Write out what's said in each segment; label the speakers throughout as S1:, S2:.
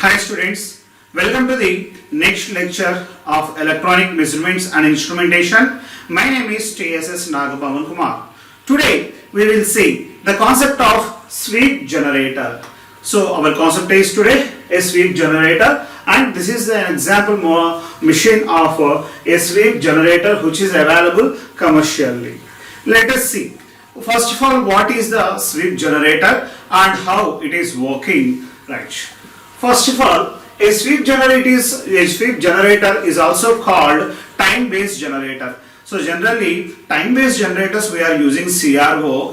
S1: Hi students, welcome to the next lecture of electronic measurements and instrumentation. My name is TSS Nagabhavan Kumar. Today we will see the concept of sweep generator. So our concept is today a sweep generator, and this is an example machine of a sweep generator which is available commercially. Let us see. First of all, what is the sweep generator and how it is working, right? First of all, a sweep generator is also called time-based generator. So generally, time-based generators we are using CRO.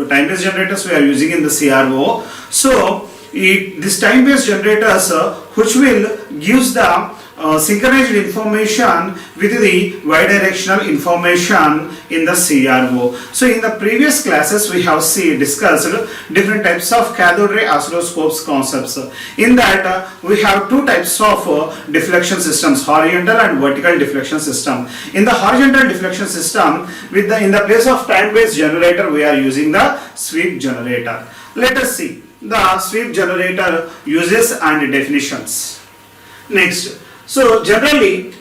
S1: Time-based generators we are using in the CRO. So this time-based generators which will gives the synchronized information with the bidirectional information in the CRO. So in the previous classes we have discussed different types of cathode ray oscilloscopes concepts. In that we have two types of deflection systems, horizontal and vertical deflection system. In the horizontal deflection system, in the place of time-based generator we are using the sweep generator. Let us see the sweep generator uses and definitions. Next, so generally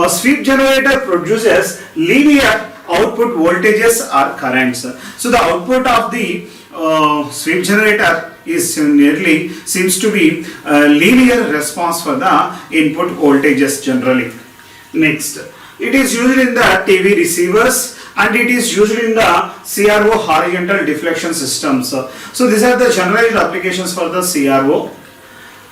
S1: sweep generator produces linear output voltages or currents. So the output of the sweep generator is seems to be a linear response for the input voltages generally. Next, it is used in the TV receivers and it is used in the CRO horizontal deflection systems. So these are the generalized applications for the CRO.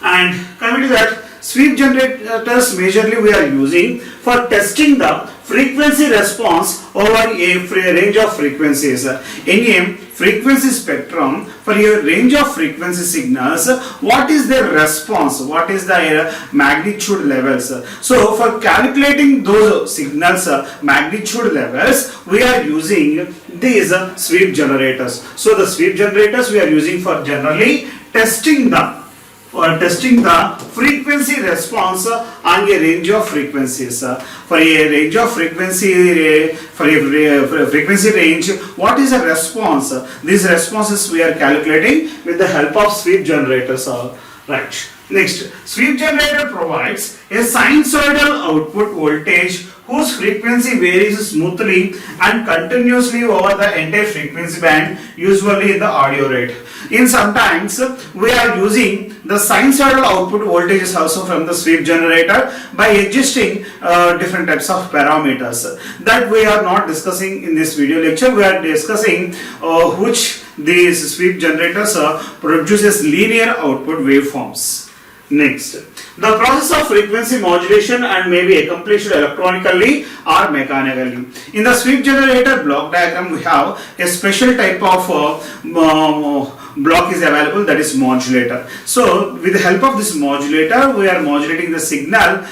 S1: And coming to that, sweep generators majorly we are using for testing the frequency response over a range of frequencies. In a frequency spectrum, for a range of frequency signals, what is their response? What is the magnitude levels? So for calculating those signals magnitude levels, we are using these sweep generators. So the sweep generators we are using for generally testing the frequency response on a range of frequencies. For a range of frequency range, what is the response? These responses we are calculating with the help of sweep generators. Right. Next, sweep generator provides a sinusoidal output voltage whose frequency varies smoothly and continuously over the entire frequency band, usually in the audio rate. In sometimes we are using the sinusoidal output voltages also from the sweep generator by adjusting different types of parameters that we are not discussing in this video lecture. We are discussing which these sweep generators produces linear output waveforms. Next, the process of frequency modulation and may be accomplished electronically or mechanically. In the sweep generator block diagram, we have a special type of block is available, that is modulator. So with the help of this modulator, we are modulating the signal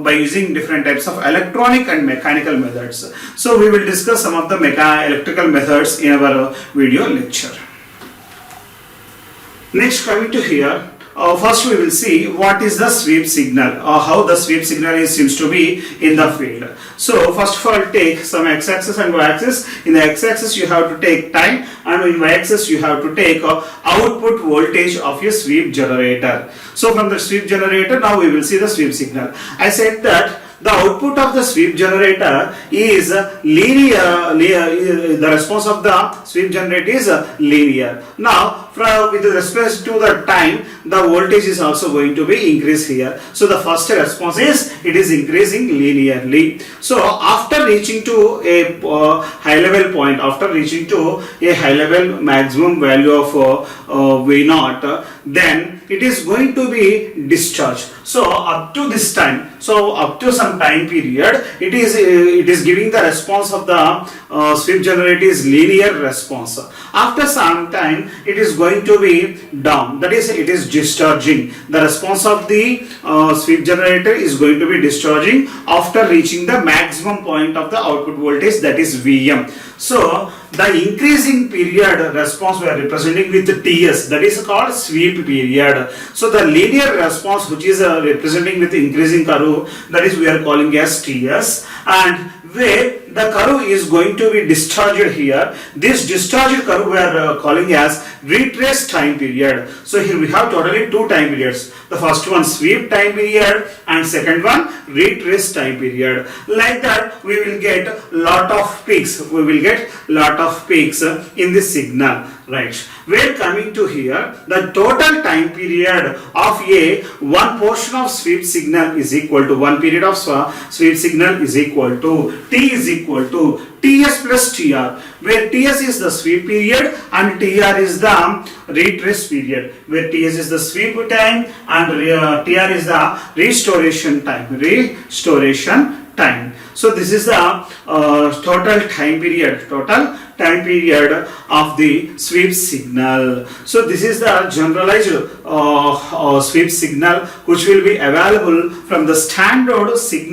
S1: by using different types of electronic and mechanical methods. So we will discuss some of the electrical methods in our video lecture. Next, coming to here. First we will see what is the sweep signal, how the sweep signal seems to be in the field. So first of all, take some x-axis and y-axis. In the x-axis you have to take time, and in y-axis you have to take output voltage of your sweep generator. So from the sweep generator, now we will see the sweep signal. I said that the output of the sweep generator is linear, the response of the sweep generator is linear. Now, with respect to the time, the voltage is also going to be increased here. So the first response is, it is increasing linearly. So after reaching to a high level point, after reaching to a high level maximum value of V0, then it is going to be discharged. So up to this time, so up to some time period, it is giving the response of the sweep generator is linear response. After some time, it is going to be down, that is, it is discharging. The response of the sweep generator is going to be discharging after reaching the maximum point of the output voltage, that is Vm. So the increasing period response we are representing with Ts, that is called sweep period. So the linear response which is representing with increasing curve, that is we are calling as Ts, and where the curve is going to be discharged here. This discharged curve we are calling as retrace time period. So here we have totally two time periods. The first one sweep time period and second one retrace time period. Like that we will get lot of peaks. We will get lot of peaks in this signal. Right. We're coming to here, the total time period of one portion of sweep signal is equal to one period of sweep signal is equal to T is equal to Ts plus Tr, where Ts is the sweep period and Tr is the retrace period, where Ts is the sweep time and Tr is the restoration time. So this is the total time period of the sweep signal. So this is the generalized sweep signal which will be available from the standard sweep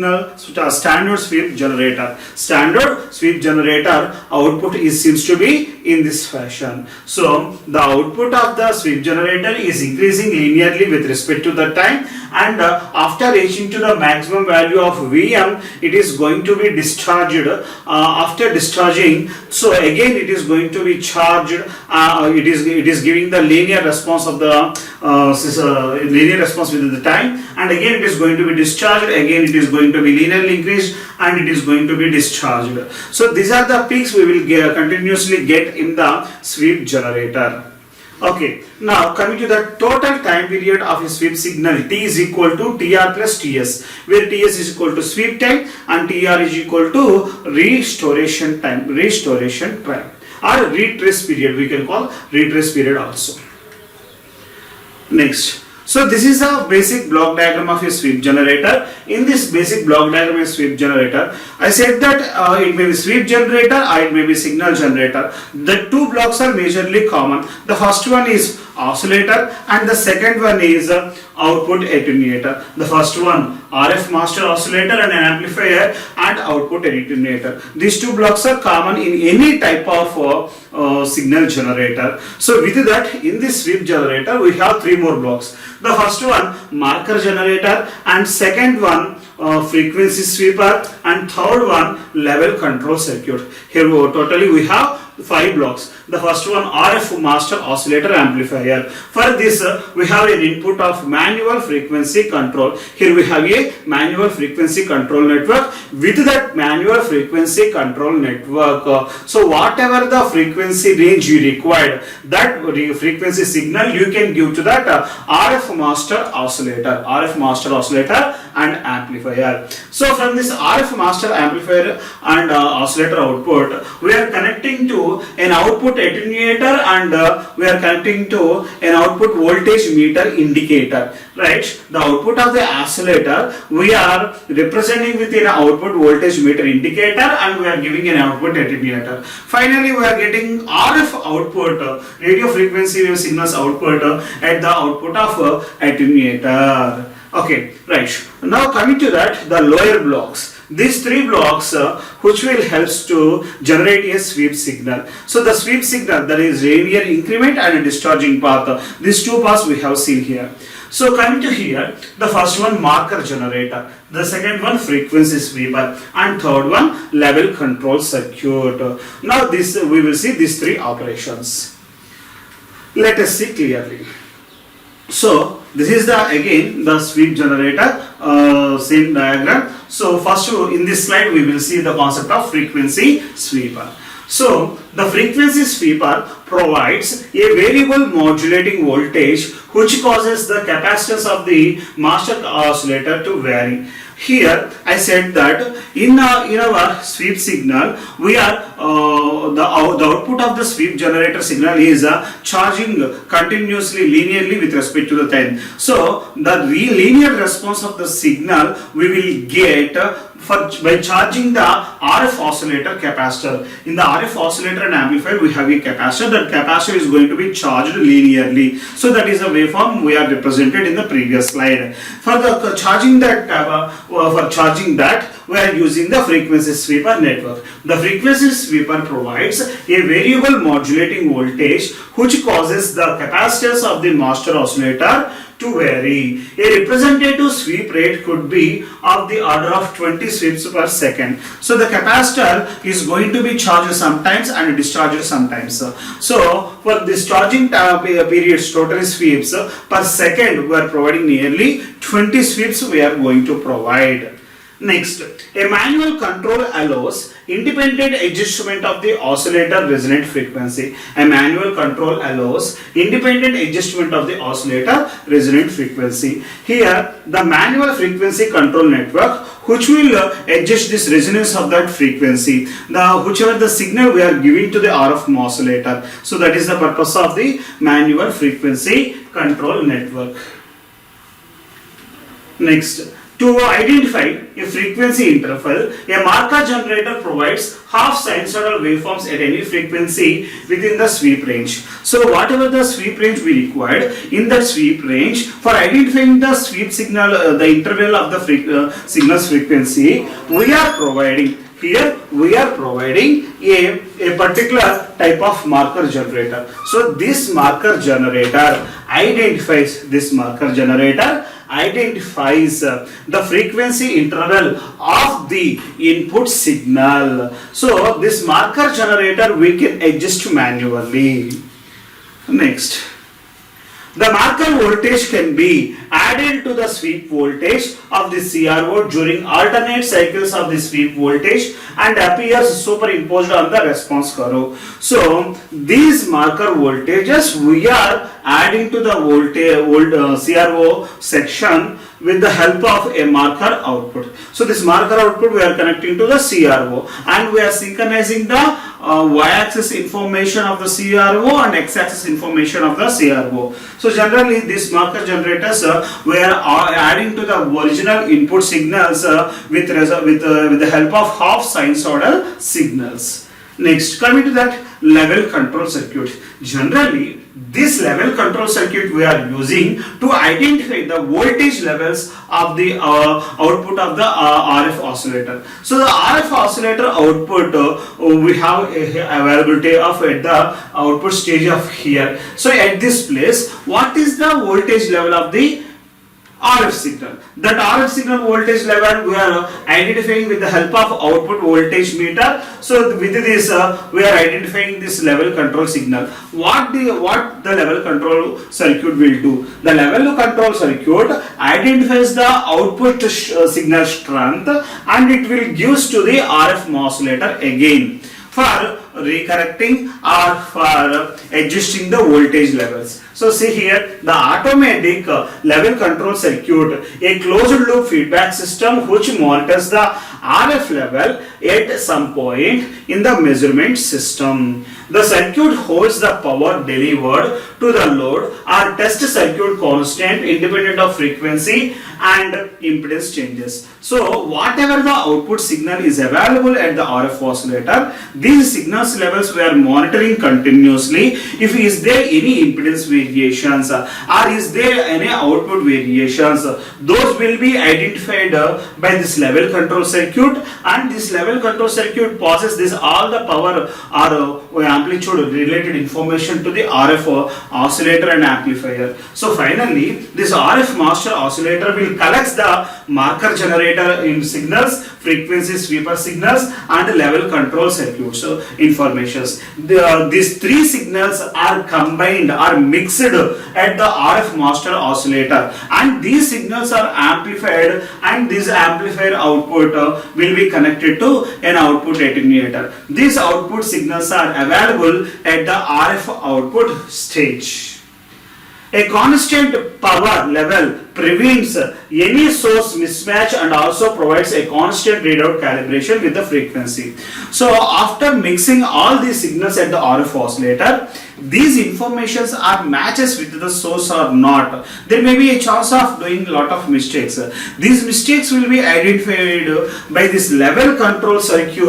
S1: generator. Standard sweep generator output seems to be in this fashion. So the output of the sweep generator is increasing linearly with respect to the time, and after reaching to the maximum value of Vm, it is going to be discharged. After discharging, so again it is going to be charged. It is giving the linear response of the linear response within the time, and again it is going to be discharged. Again it is going to be linearly increased, and it is going to be discharged. So these are the peaks we will continuously get in the sweep generator. Okay, now coming to the total time period of a sweep signal, T is equal to Tr plus Ts, where Ts is equal to sweep time and Tr is equal to restoration time or retrace period. We can call retrace period also. Next. So this is a basic block diagram of a sweep generator. In this basic block diagram of a sweep generator, I said that it may be sweep generator or it may be signal generator. The two blocks are majorly common. The first one is oscillator and the second one is output attenuator. The first one RF master oscillator and an amplifier and output attenuator. These two blocks are common in any type of signal generator. So with that, in this sweep generator we have three more blocks. The first one marker generator and second one frequency sweeper and third one level control circuit. Here totally we have 5 blocks. The first one RF master oscillator amplifier. For this we have an input of manual frequency control. Here we have a manual frequency control network. With that manual frequency control network, so whatever the frequency range you required, that frequency signal you can give to that RF master oscillator and amplifier. So from this RF master amplifier and oscillator output, we are connecting to an output attenuator and we are connecting to an output voltage meter indicator. Right, the output of the oscillator we are representing with an output voltage meter indicator and we are giving an output attenuator. Finally we are getting RF output, radio frequency wave signals output at the output of attenuator. Okay, right. Now coming to that, the lower blocks. These three blocks which will helps to generate a sweep signal. So the sweep signal, that is linear increment and a discharging path. These two paths we have seen here. So coming to here, the first one marker generator, the second one frequency sweeper and third one level control circuit. Now this we will see these three operations. Let us see clearly. So this is again the sweep generator, same diagram. So first in this slide we will see the concept of frequency sweeper. So the frequency sweeper provides a variable modulating voltage which causes the capacitance of the master oscillator to vary. Here I said that in our sweep signal we are the output of the sweep generator signal is charging continuously linearly with respect to the time. So the linear response of the signal we will get by charging the RF oscillator capacitor. In the RF oscillator and amplifier we have a capacitor. That capacitor is going to be charged linearly. So that is the waveform we are represented in the previous slide. For the charging that we are using the frequency sweeper network. The frequency sweeper provides a variable modulating voltage which causes the capacitance of the master oscillator to vary. A representative sweep rate could be of the order of 20 sweeps per second. So the capacitor is going to be charged sometimes and discharged sometimes. So for discharging periods, total sweeps per second, we are providing nearly 20 sweeps we are going to provide. Next, a manual control allows independent adjustment of the oscillator resonant frequency. A manual control allows independent adjustment of the oscillator resonant frequency. Here, the manual frequency control network which will adjust this resonance of that frequency, whichever the signal we are giving to the RF oscillator. So that is the purpose of the manual frequency control network. Next, to identify a frequency interval, a marker generator provides half sinusoidal waveforms at any frequency within the sweep range. So whatever the sweep range we required, in that sweep range, for identifying the sweep signal, the interval of the signal's frequency, we are providing here a particular type of marker generator. So this marker generator identifies the frequency interval of the input signal. So this marker generator we can adjust manually. Next, the marker voltage can be added to the sweep voltage of the CRO during alternate cycles of the sweep voltage and appears superimposed on the response curve. So these marker voltages we are adding to the CRO section with the help of a marker output. So this marker output we are connecting to the CRO and we are synchronizing the y-axis information of the CRO and x-axis information of the CRO. So generally these marker generators we are adding to the original input signals with the help of half sinusoidal signals. Next, coming to that level control circuit. Generally, this level control circuit we are using to identify the voltage levels of the output of the RF oscillator. So the RF oscillator output we have availability of at the output stage of here. So at this place, what is the voltage level of the RF signal? That RF signal voltage level we are identifying with the help of output voltage meter. So with this we are identifying this level control signal. What the level control circuit will do? The level control circuit identifies the output signal strength and it will gives to the RF oscillator again for recorrecting or for adjusting the voltage levels. So see here, the automatic level control circuit, a closed loop feedback system which monitors the RF level at some point in the measurement system. The circuit holds the power delivered to the load or test circuit constant independent of frequency and impedance changes. So whatever the output signal is available at the RF oscillator, these signals levels we are monitoring continuously. If is there any impedance variations or is there any output variations, those will be identified by this level control circuit, and this level control circuit passes this all the power or amplitude related information to the RF oscillator and amplifier. So finally this RF master oscillator will collect the marker generator in signals, frequency sweeper signals and level control circuits informations. These three signals are combined or mixed at the RF master oscillator, and these signals are amplified, and this amplifier output will be connected to an output attenuator. These output signals are available at the RF output stage. A constant power level prevents any source mismatch and also provides a constant readout calibration with the frequency. So after mixing all these signals at the RF oscillator, these informations are matches with the source or not, there may be a chance of doing lot of mistakes. These mistakes will be identified by this level control circuit,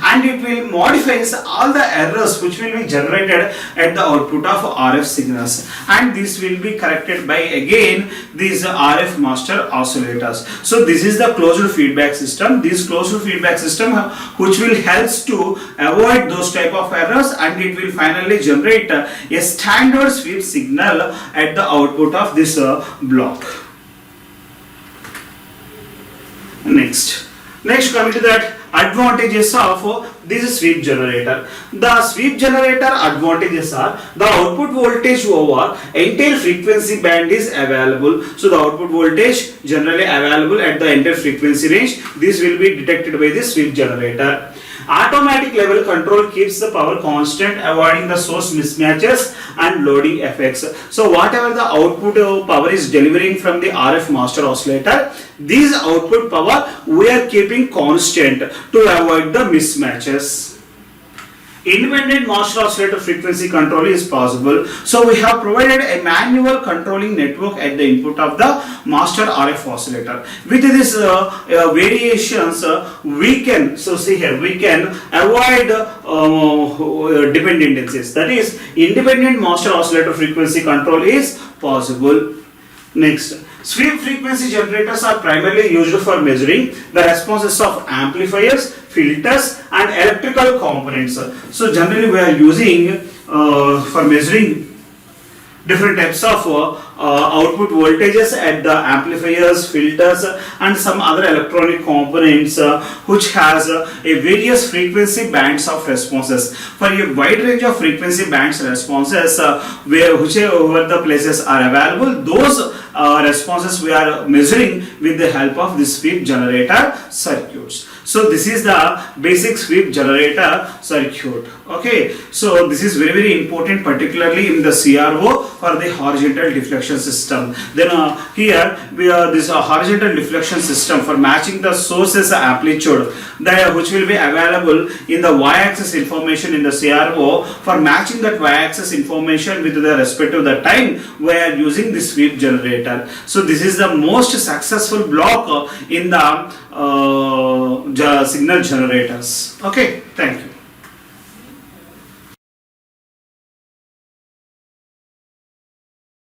S1: and it will modify all the errors which will be generated at the output of RF signals, and this will be corrected by again these RF master oscillators. So this is the closed feedback system. This closed feedback system which will helps to avoid those type of errors, and it will finally generate a standard sweep signal at the output of this block. Next coming to that, advantages of this sweep generator. The sweep generator advantages are the output voltage over entire frequency band is available. So the output voltage generally available at the entire frequency range, this will be detected by the sweep generator. Automatic level control keeps the power constant, avoiding the source mismatches and loading effects. So whatever the output power is delivering from the RF master oscillator, this output power we are keeping constant to avoid the mismatches. Independent master oscillator frequency control is possible. So we have provided a manual controlling network at the input of the master RF oscillator. With this variations, we can, so see here, we can avoid dependencies. That is, independent master oscillator frequency control is possible. Next, sweep frequency generators are primarily used for measuring the responses of amplifiers, filters and electrical components. So generally we are using for measuring different types of output voltages at the amplifiers, filters and some other electronic components which has a various frequency bands of responses. For a wide range of frequency bands responses, where whichever the places are available, those responses we are measuring with the help of this sweep generator circuits. So this is the basic sweep generator circuit. Okay, so this is very important, particularly in the CRO for the horizontal deflection system. Then here we are this horizontal deflection system for matching the sources amplitude, which will be available in the y-axis information in the CRO. For matching that y-axis information with the respect to the time, we are using this sweep generator. So this is the most successful block in the signal generators. Okay, thank you.